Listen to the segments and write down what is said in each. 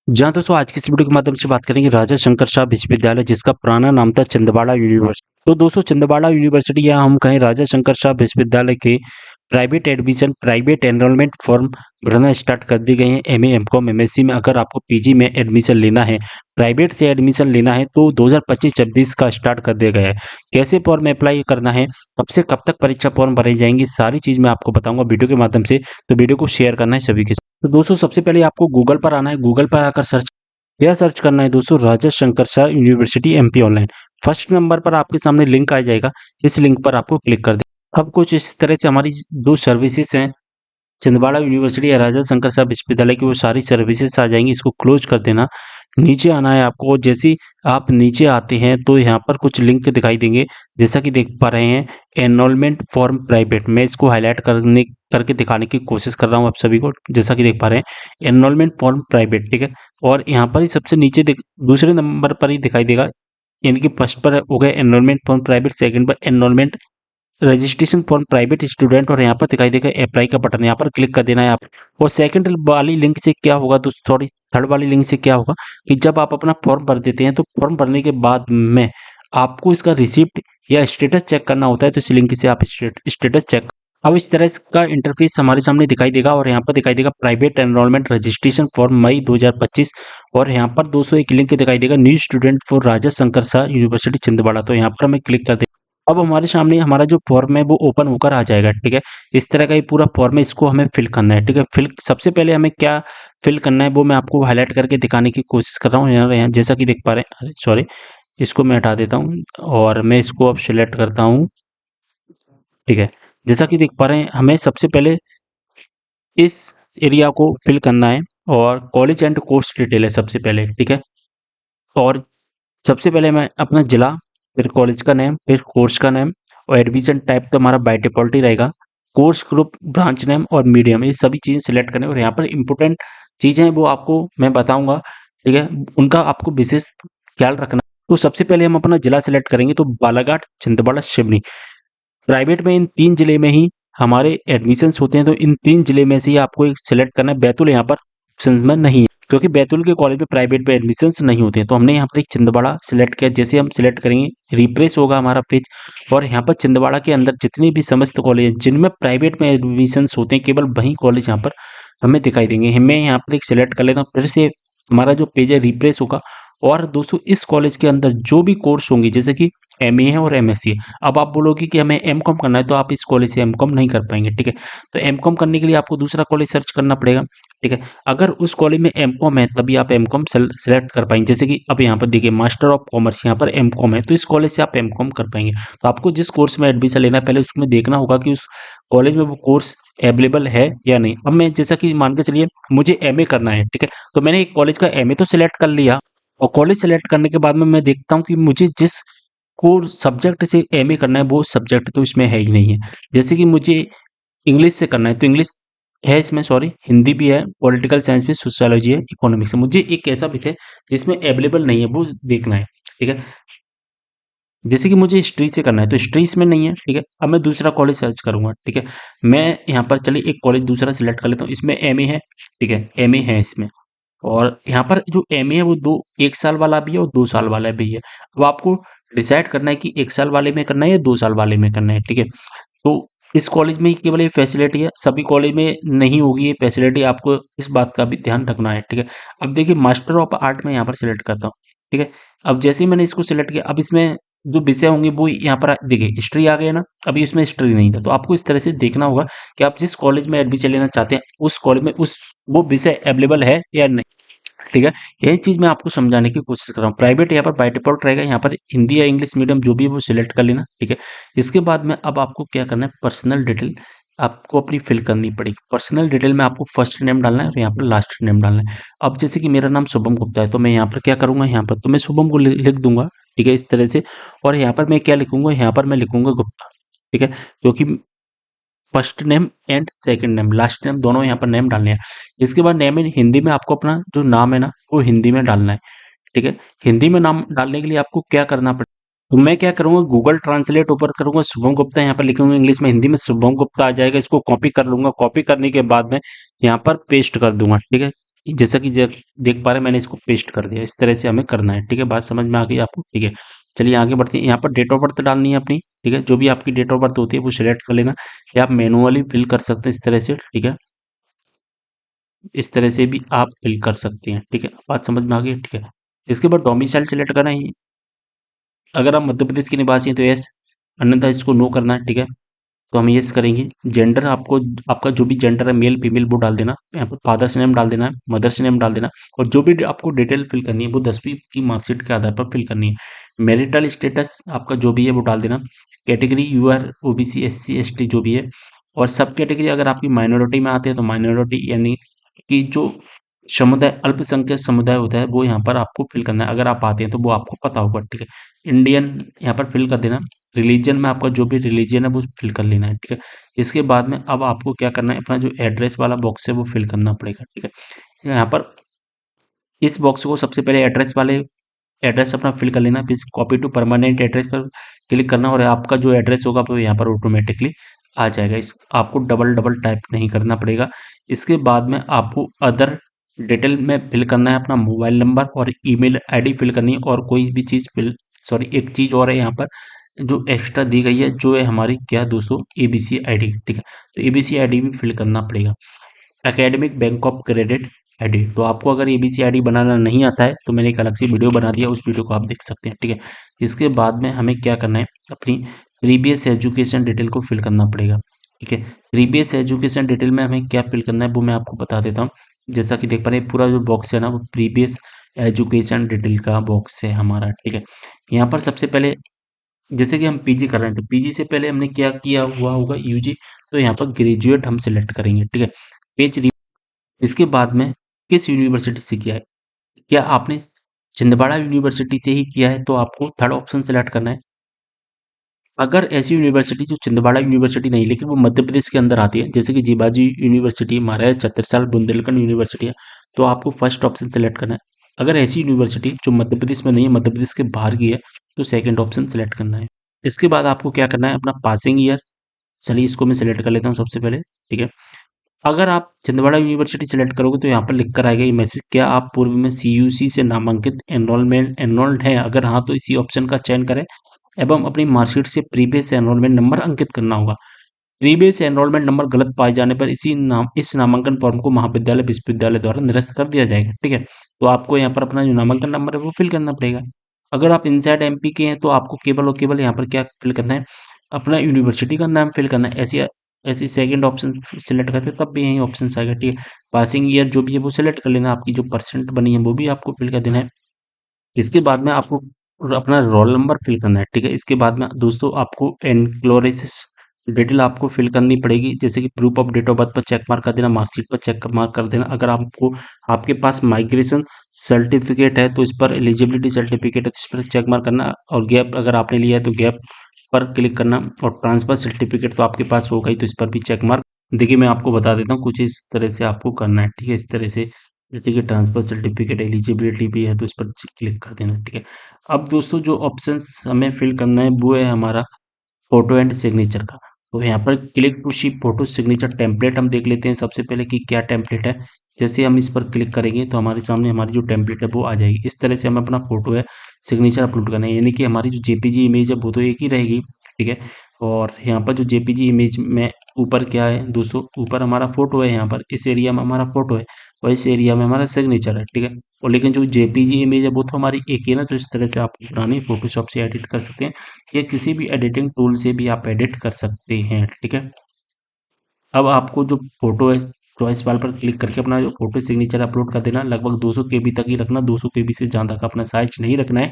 जहाँ दोस्तों आज की इस वीडियो के माध्यम से बात करेंगे राजा शंकर शाह विश्वविद्यालय जिसका पुराना नाम था छिंदवाड़ा यूनिवर्सिटी। तो दोस्तों छिंदवाड़ा यूनिवर्सिटी या हम कहें राजा शंकर शाह विश्वविद्यालय के प्राइवेट एनरोलमेंट फॉर्म भरना स्टार्ट कर दी गई हैं। एमए, एमकॉम, एमएससी में अगर आपको पीजी में एडमिशन लेना है, प्राइवेट से एडमिशन लेना है तो 2025-26 का स्टार्ट कर दिया गया है। कैसे फॉर्म अप्लाई करना है, कब से कब तक परीक्षा फॉर्म भरे जाएंगी, सारी चीज़ मैं आपको बताऊंगा वीडियो के माध्यम से। तो वीडियो को शेयर करना है सभी के साथ। तो दोस्तों सबसे पहले आपको गूगल पर आना है। गूगल पर आकर सर्च करना है दोस्तों Raja Shankar Shah university MP online. First number पर आपके सामने लिंक आ जाएगा, इस लिंक पर आपको क्लिक कर दें। अब कुछ इस तरह से हमारी दो सर्विसेज हैं, छिंदवाड़ा यूनिवर्सिटी या राजा शंकर शाह विश्वविद्यालय की, वो सारी सर्विसेज आ जाएंगी। इसको क्लोज कर देना, नीचे आना है आपको। जैसे ही आप नीचे आते हैं तो यहाँ पर कुछ लिंक दिखाई देंगे, जैसा कि देख पा रहे हैं एनरोलमेंट फॉर्म प्राइवेट। मैं इसको हाईलाइट करके दिखाने की कोशिश कर रहा हूँ आप सभी को। जैसा कि देख पा रहे हैं एनरोलमेंट फॉर्म प्राइवेट, ठीक है। और यहाँ पर ही सबसे नीचे दूसरे नंबर पर ही दिखाई देगा, यानी कि फर्स्ट पर हो गया एनरोलमेंट फॉर्म प्राइवेट, सेकंड पर enrolment registration for private student, और यहाँ पर दिखाई देगा अप्लाई का बटन, यहाँ पर क्लिक कर देना है आप। और सेकंड वाली लिंक से क्या होगा तो सॉरी थर्ड वाली लिंक से क्या होगा कि जब आप अपना फॉर्म भर देते हैं तो फॉर्म भरने के बाद में आपको इसका रिसिप्ट या स्टेटस चेक करना होता है। तो इस लिंक से आप स्टेटस चेक। अब इस तरह का इंटरफेस हमारे सामने दिखाई देगा और यहाँ पर दिखाई देगा प्राइवेट एनरोलमेंट रजिस्ट्रेशन फॉर्म मई 2025, और यहाँ पर 201 लिंक दिखाई देगा new student for Raja Shankar Shah university Chhindwara. तो यहाँ पर हमें क्लिक कर अब हमारे सामने हमारा जो फॉर्म है वो ओपन होकर आ जाएगा, ठीक है। इस तरह का ये पूरा फॉर्म है, इसको हमें फिल करना है, ठीक है। फिल सबसे पहले हमें क्या फिल करना है वो मैं आपको हाईलाइट करके दिखाने की कोशिश कर रहा हूँ। यहाँ जैसा कि देख पा रहे हैं, सॉरी इसको मैं हटा देता हूँ और मैं इसको अब सिलेक्ट करता हूँ, ठीक है। जैसा कि देख पा रहे हैं हमें सबसे पहले इस एरिया को फिल करना है, और कॉलेज एंड कोर्स डिटेल है सबसे पहले, ठीक है। और सबसे पहले मैं अपना जिला, फिर कॉलेज का नेम, फिर कोर्स का नेम, और एडमिशन टाइप तो हमारा बाय डिफ़ॉल्ट ही रहेगा। कोर्स ग्रुप, ब्रांच नेम और मीडियम, ये सभी चीज़ें सिलेक्ट करनी है। और यहाँ पर इम्पोर्टेंट चीज़ें हैं वो आपको मैं बताऊँगा, ठीक है। उनका आपको विशेष ख्याल रखना है। तो सबसे पहले हम अपना जिला सिलेक्ट करेंगे, तो बालाघाट, छिंदवाड़ा, सिवनी। प्राइवेट में इन 3 जिले में ही हमारे एडमिशन्स होते हैं, तो इन 3 जिले में से ही आपको एक सिलेक्ट करना है। बैतूल यहाँ पर ऑप्शन में नहीं है, क्योंकि बैतूल के कॉलेज में प्राइवेट में एडमिशन्स नहीं होते हैं। तो हमने यहाँ पर एक छिंदवाड़ा सिलेक्ट किया। जैसे हम सिलेक्ट करेंगे रिफ्रेश होगा हमारा पेज, और यहाँ पर छिंदवाड़ा के अंदर जितने भी समस्त कॉलेज हैं जिनमें प्राइवेट में एडमिशन्स होते हैं, केवल वही कॉलेज यहाँ पर हमें दिखाई देंगे। मैं यहाँ पर एक सिलेक्ट कर लेता हूँ, फिर से हमारा जो पेज है रिफ्रेश होगा। और दोस्तों इस कॉलेज के अंदर जो भी कोर्स होंगे, जैसे कि एमए है और एमएससी है। अब आप बोलोगे कि हमें एमकॉम करना है, तो आप इस कॉलेज से एमकॉम नहीं कर पाएंगे, ठीक है। तो एमकॉम करने के लिए आपको दूसरा कॉलेज सर्च करना पड़ेगा, ठीक है। अगर उस कॉलेज में एमकॉम है तभी आप एमकॉम सेलेक्ट कर पाएंगे। जैसे कि अब यहाँ पर देखिए मास्टर ऑफ कॉमर्स, यहाँ पर एमकॉम है, तो इस कॉलेज से आप एमकॉम कर पाएंगे। तो आपको जिस कोर्स में एडमिशन लेना है पहले उसमें देखना होगा कि उस कॉलेज में वो कोर्स अवेलेबल है या नहीं। अब मैं जैसा कि मान के चलिए मुझे एमए करना है, ठीक है। तो मैंने एक कॉलेज का एमए तो सिलेक्ट कर लिया, और कॉलेज सेलेक्ट करने के बाद में मैं देखता हूँ कि मुझे जिस कोर सब्जेक्ट से एमए करना है वो सब्जेक्ट तो इसमें है ही नहीं है। जैसे कि मुझे इंग्लिश से करना है तो इंग्लिश है इसमें, सॉरी हिंदी भी है, पॉलिटिकल साइंस भी, सोशियोलॉजी है, इकोनॉमिक्स है। मुझे एक ऐसा विषय जिसमें अवेलेबल नहीं है वो देखना है, ठीक है। जैसे कि मुझे हिस्ट्री से करना है तो हिस्ट्री इसमें नहीं है, ठीक है। अब मैं दूसरा कॉलेज सर्च करूंगा, ठीक है। मैं यहाँ पर चलिए एक कॉलेज दूसरा सिलेक्ट कर लेता हूँ, इसमें एमए है, ठीक है, एमए है इसमें। और यहाँ पर जो एमए है वो 1 साल वाला भी है और 2 साल वाला भी है। अब आपको डिसाइड करना है कि 1 साल वाले में करना है या 2 साल वाले में करना है, ठीक है। तो इस कॉलेज में ही केवल ये फैसिलिटी है, सभी कॉलेज में नहीं होगी ये फैसिलिटी, आपको इस बात का भी ध्यान रखना है, ठीक है। अब देखिए मास्टर ऑफ आर्ट में यहाँ पर सिलेक्ट करता हूँ, ठीक है। अब जैसे ही मैंने इसको सिलेक्ट किया, अब इसमें जो विषय होंगे वो यहाँ पर देखिए हिस्ट्री आ गया ना। अभी इसमें हिस्ट्री नहीं था, तो आपको इस तरह से देखना होगा कि आप जिस कॉलेज में एडमिशन लेना चाहते हैं उस कॉलेज में उस वो विषय अवेलेबल है या नहीं, ठीक है। यही चीज़ मैं आपको समझाने की कोशिश कर रहा हूँ। प्राइवेट यहाँ पर बाय डिफ़ॉल्ट रहेगा, यहाँ पर हिंदी या इंग्लिश मीडियम जो भी है वो सिलेक्ट कर लेना, ठीक है। इसके बाद में अब आपको क्या करना है, पर्सनल डिटेल आपको अपनी फिल करनी पड़ेगी। पर्सनल डिटेल में आपको फर्स्ट नेम डालना है और यहाँ पर लास्ट नेम डालना है। अब जैसे कि मेरा नाम शुभम गुप्ता है, तो मैं यहाँ पर क्या करूँगा, यहाँ पर तो मैं शुभम को लिख दूंगा, ठीक है, इस तरह से। और यहाँ पर मैं क्या लिखूंगा, यहाँ पर मैं लिखूंगा गुप्ता, ठीक है, क्योंकि first name and second name, last name दोनों यहाँ पर नेम डालने हैं। इसके बाद नेम इन हिंदी में आपको अपना जो नाम है ना वो हिंदी में डालना है, ठीक है। हिंदी में नाम डालने के लिए आपको क्या करना पड़ेगा, तो मैं क्या करूँगा, गूगल ट्रांसलेट ऊपर करूँगा, शुभम गुप्ता यहाँ पर लिखूंगा इंग्लिश में, हिंदी में शुभम गुप्ता आ जाएगा। इसको कॉपी कर लूंगा, कॉपी करने के बाद में यहाँ पर पेस्ट कर दूंगा, ठीक है। जैसा कि देख पा रहे हैं, मैंने इसको पेस्ट कर दिया। इस तरह से हमें करना है, ठीक है। बात समझ में आ गई आपको, ठीक है। चलिए आगे बढ़ते हैं। यहाँ पर डेट ऑफ बर्थ डालनी है अपनी, ठीक है। जो भी आपकी डेट ऑफ बर्थ होती है वो सिलेक्ट कर लेना, या आप मैनुअली फिल कर सकते हैं इस तरह से, ठीक है। इस तरह से भी आप फिल कर सकते हैं, ठीक है। बात समझ में आ गई, ठीक है। इसके बाद डोमिसाइल सेलेक्ट करना है। अगर आप मध्य प्रदेश के निवासी हैं तो यस, अन्यथा इसको नो करना है, ठीक है। तो हम यस करेंगे। जेंडर आपको, आपका जो भी जेंडर है, मेल फीमेल, वो डाल देना। यहाँ पर फादर्स नेम डाल देना है, मदर्स नेम डाल देना, और जो भी आपको डिटेल फिल करनी है वो 10वीं की मार्कशीट के आधार पर फिल करनी है। मैरिटल स्टेटस आपका जो भी है वो डाल देना। Category you are OBC SC ST जो भी है, और सब कैटेगरी अगर आपकी माइनॉरिटी में आते हैं तो माइनॉरिटी, यानी कि जो समुदाय, अल्पसंख्यक समुदाय होता है, वो यहाँ पर आपको फिल करना है। अगर आप आते हैं तो वो आपको पता होगा, ठीक है। इंडियन यहाँ पर फिल कर देना। रिलीजन में आपका जो भी रिलीजन है वो फिल कर लेना है, ठीक है। इसके बाद में अब आपको क्या करना है, अपना जो एड्रेस वाला बॉक्स है वो फिल करना पड़ेगा, ठीक है। यहाँ पर इस बॉक्स को सबसे पहले एड्रेस वाले, एड्रेस अपना फिल कर लेना, फिर कॉपी टू परमानेंट एड्रेस पर क्लिक करना, और आपका जो एड्रेस होगा वो यहाँ पर ऑटोमेटिकली आ जाएगा। इस आपको डबल डबल टाइप नहीं करना पड़ेगा। इसके बाद में आपको अदर डिटेल में फिल करना है, अपना मोबाइल नंबर और ईमेल आईडी फिल करनी है, और कोई भी चीज़ फिल, सॉरी एक चीज़ और है यहाँ पर जो एक्स्ट्रा दी गई है, जो है हमारी क्या दोस्तों, एबीसी आईडी, ठीक है। तो एबीसी आईडी भी फिल करना पड़ेगा। Academic bank of credit ID, तो आपको अगर एबीसी आईडी बनाना नहीं आता है तो मैंने एक अलग से वीडियो बना दिया, उस वीडियो को आप देख सकते हैं, ठीक है। इसके बाद में हमें क्या करना है, अपनी प्रीवियस एजुकेशन डिटेल को फिल करना पड़ेगा, ठीक है। प्रीवियस एजुकेशन डिटेल में हमें क्या फिल करना है वो मैं आपको बता देता हूँ। जैसा कि देख पा रहे हैं, पूरा जो बॉक्स है ना वो प्रीवियस एजुकेशन डिटेल का बॉक्स है हमारा, ठीक है। यहाँ पर सबसे पहले, जैसे कि हम पीजी कर रहे हैं तो पीजी से पहले हमने क्या किया हुआ होगा, यूजी, तो यहाँ पर ग्रेजुएट हम सिलेक्ट करेंगे, ठीक है। पेज, इसके बाद में किस यूनिवर्सिटी से किया है, क्या आपने छिंदवाड़ा यूनिवर्सिटी से ही किया है तो आपको थर्ड ऑप्शन सेलेक्ट करना है। अगर ऐसी यूनिवर्सिटी जो छिंदवाड़ा यूनिवर्सिटी नहीं, लेकिन वो मध्य प्रदेश के अंदर आती है, जैसे कि जीबाजी यूनिवर्सिटी, महाराज छत्रसाल बुंदेलखंड यूनिवर्सिटी है, तो आपको फर्स्ट ऑप्शन सेलेक्ट करना है। अगर ऐसी यूनिवर्सिटी जो मध्य प्रदेश में नहीं है, मध्य प्रदेश के बाहर की है, तो सेकंड ऑप्शन सेलेक्ट करना है। इसके बाद आपको क्या करना है, अपना पासिंग ईयर, चलिए इसको मैं सेलेक्ट कर लेता हूँ सबसे पहले, ठीक है। अगर आप छिंदवाड़ा यूनिवर्सिटी सेलेक्ट करोगे तो यहाँ पर लिख कर आएगा ये मैसेज, क्या आप पूर्व में सीयूसी से नामांकित एनरोल्ड हैं, अगर हाँ तो इसी ऑप्शन का चयन करें, एवं अपनी मार्कशीट से प्रीवियस एनरोलमेंट नंबर अंकित करना होगा। प्रीवियस एनरोलमेंट नंबर गलत पाए जाने पर इस नामांकन फॉर्म को महाविद्यालय विश्वविद्यालय द्वारा निरस्त कर दिया जाएगा, ठीक है। तो आपको यहाँ पर अपना जो नामांकन नंबर है वो फिल करना पड़ेगा। अगर आप इनसाइड एमपी के हैं तो आपको केवल और केवल यहाँ पर क्या फिल करना है, अपना यूनिवर्सिटी का नाम फिल करना है। ऐसी ऐसी सेकंड ऑप्शन सेलेक्ट करते हैं तब भी यही ऑप्शन आएगा, ठीक है। पासिंग ईयर जो भी है वो सिलेक्ट कर लेना, आपकी जो परसेंट बनी है वो भी आपको फिल कर देना है। इसके बाद में आपको अपना रोल नंबर फिल करना है, ठीक है। इसके बाद में दोस्तों आपको एनक्लोरेसिस डिटेल आपको फिल करनी पड़ेगी, जैसे कि proof of date of birth पर चेक मार्क कर देना, मार्कशीट पर चेक मार्क कर देना। अगर आपको, आपके पास माइग्रेशन सर्टिफिकेट है तो इस पर, एलिजिबिलिटी सर्टिफिकेट है तो इस पर चेक मार्क करना, और गैप अगर आपने लिया है तो गैप पर क्लिक करना, और ट्रांसफर सर्टिफिकेट तो आपके पास होगा ही तो इस पर भी चेक मार्क। देखिए मैं आपको बता देता हूँ, कुछ इस तरह से आपको करना है, ठीक है। इस तरह से, जैसे कि ट्रांसफर सर्टिफिकेट एलिजिबिलिटी भी है तो इस पर क्लिक कर देना, ठीक है। अब दोस्तों जो ऑप्शंस हमें फिल करना है वो है हमारा फोटो एंड सिग्नेचर का। तो यहाँ पर click to see photo signature template हम देख लेते हैं सबसे पहले कि क्या टेम्पलेट है। जैसे हम इस पर क्लिक करेंगे तो हमारे सामने हमारी जो टेम्पलेट है वो आ जाएगी। इस तरह से हमें अपना फोटो है सिग्नेचर अपलोड करना है, यानी कि हमारी जो जेपीजी इमेज है वो तो एक ही रहेगी, ठीक है। और यहाँ पर जो जेपीजी इमेज में ऊपर क्या है दोस्तों, ऊपर हमारा फोटो है, यहाँ पर इस एरिया में हमारा फोटो है और इस एरिया में हमारा सिग्नेचर है, ठीक है। और लेकिन जो जेपीजी इमेज है वो तो हमारी एक ही है ना, तो इस तरह से आप पुरानी फोटोशॉप से एडिट कर सकते हैं, या किसी भी एडिटिंग टूल से भी आप एडिट कर सकते हैं, ठीक है। अब आपको जो फोटो है, चॉइस वाल पर क्लिक करके अपना जो फोटो सिग्नेचर अपलोड कर देना। लगभग 200 केबी तक ही रखना, 200 केबी से ज़्यादा का अपना साइज नहीं रखना है।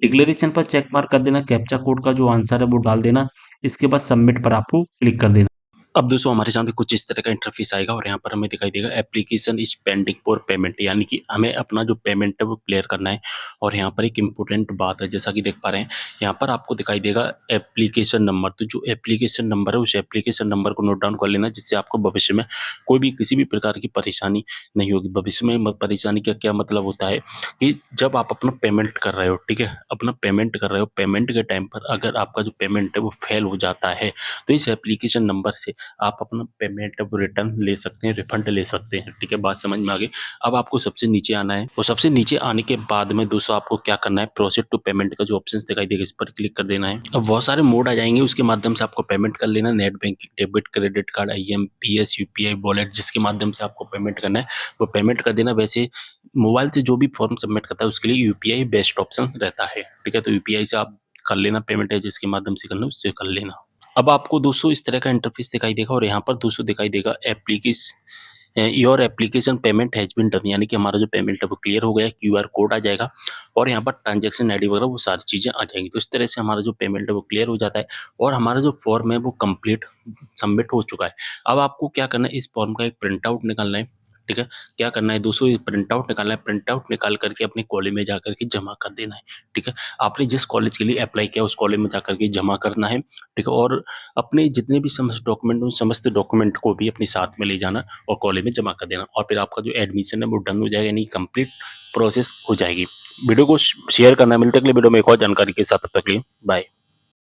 डिक्लेरेशन पर चेक मार्क कर देना, कैप्चा कोड का जो आंसर है वो डाल देना। इसके बाद सबमिट पर आपको क्लिक कर देना। अब दोस्तों हमारे सामने कुछ इस तरह का इंटरफेस आएगा और यहाँ पर हमें दिखाई देगा application is pending for payment, यानी कि हमें अपना जो पेमेंट है वो क्लियर करना है। और यहाँ पर एक इम्पोर्टेंट बात है, जैसा कि देख पा रहे हैं यहाँ पर आपको दिखाई देगा एप्लीकेशन नंबर। तो जो एप्लीकेशन नंबर है उस एप्लीकेशन नंबर को नोट डाउन कर लेना, जिससे आपको भविष्य में कोई भी किसी भी प्रकार की परेशानी नहीं होगी। भविष्य में परेशानी का क्या मतलब होता है कि जब आप अपना पेमेंट कर रहे हो, ठीक है, अपना पेमेंट कर रहे हो, पेमेंट के टाइम पर अगर आपका जो पेमेंट है वो फेल हो जाता है तो इस एप्लीकेशन नंबर से आप अपना पेमेंट अब रिटर्न ले सकते हैं, रिफंड ले सकते हैं। ठीक है, बात समझ में आ गई। अब आपको सबसे नीचे आना है और सबसे नीचे आने के बाद में दोस्तों आपको क्या करना है, प्रोसीड टू पेमेंट का जो ऑप्शन दिखाई देगा इस पर क्लिक कर देना है। अब बहुत सारे मोड आ जाएंगे, उसके माध्यम से आपको पेमेंट कर लेना। Net banking, debit, credit card, IMPS, UPI, wallet, जिसके माध्यम से आपको पेमेंट करना है वो पेमेंट कर देना। वैसे मोबाइल से जो भी फॉर्म सबमिट करता है उसके लिए यूपीआई बेस्ट ऑप्शन रहता है। ठीक है, तो यूपीआई से आप कर लेना पेमेंट, है जिसके माध्यम से करना उससे कर लेना। अब आपको दोस्तों इस तरह का इंटरफेस दिखाई देगा और यहाँ पर दोस्तों दिखाई देगा your application payment has been done, यानी कि हमारा जो पेमेंट है वो क्लियर हो गया। QR कोड आ जाएगा और यहाँ पर ट्रांजैक्शन ID वगैरह वो सारी चीज़ें आ जाएंगी। तो इस तरह से हमारा जो पेमेंट है वो क्लियर हो जाता है और हमारा जो फॉर्म है वो कंप्लीट सबमिट हो चुका है। अब आपको क्या करना है, इस फॉर्म का एक प्रिंट आउट निकालना है। ठीक है, क्या करना है दोस्तों, ये प्रिंट आउट निकालना है। प्रिंट आउट निकाल करके अपने कॉलेज में जाकर के जमा कर देना है। ठीक है, आपने जिस कॉलेज के लिए अप्लाई किया उस कॉलेज में जाकर के जमा करना है। ठीक है, और अपने जितने भी समस्त डॉक्यूमेंट उन समस्त डॉक्यूमेंट को भी अपने साथ में ले जाना और कॉलेज में जमा कर देना और फिर आपका जो एडमिशन है वो डन हो जाएगा, यानी कंप्लीट प्रोसेस हो जाएगी। वीडियो को शेयर करना। मिलते अगले वीडियो में एक और जानकारी के साथ, तब तक के लिए बाय।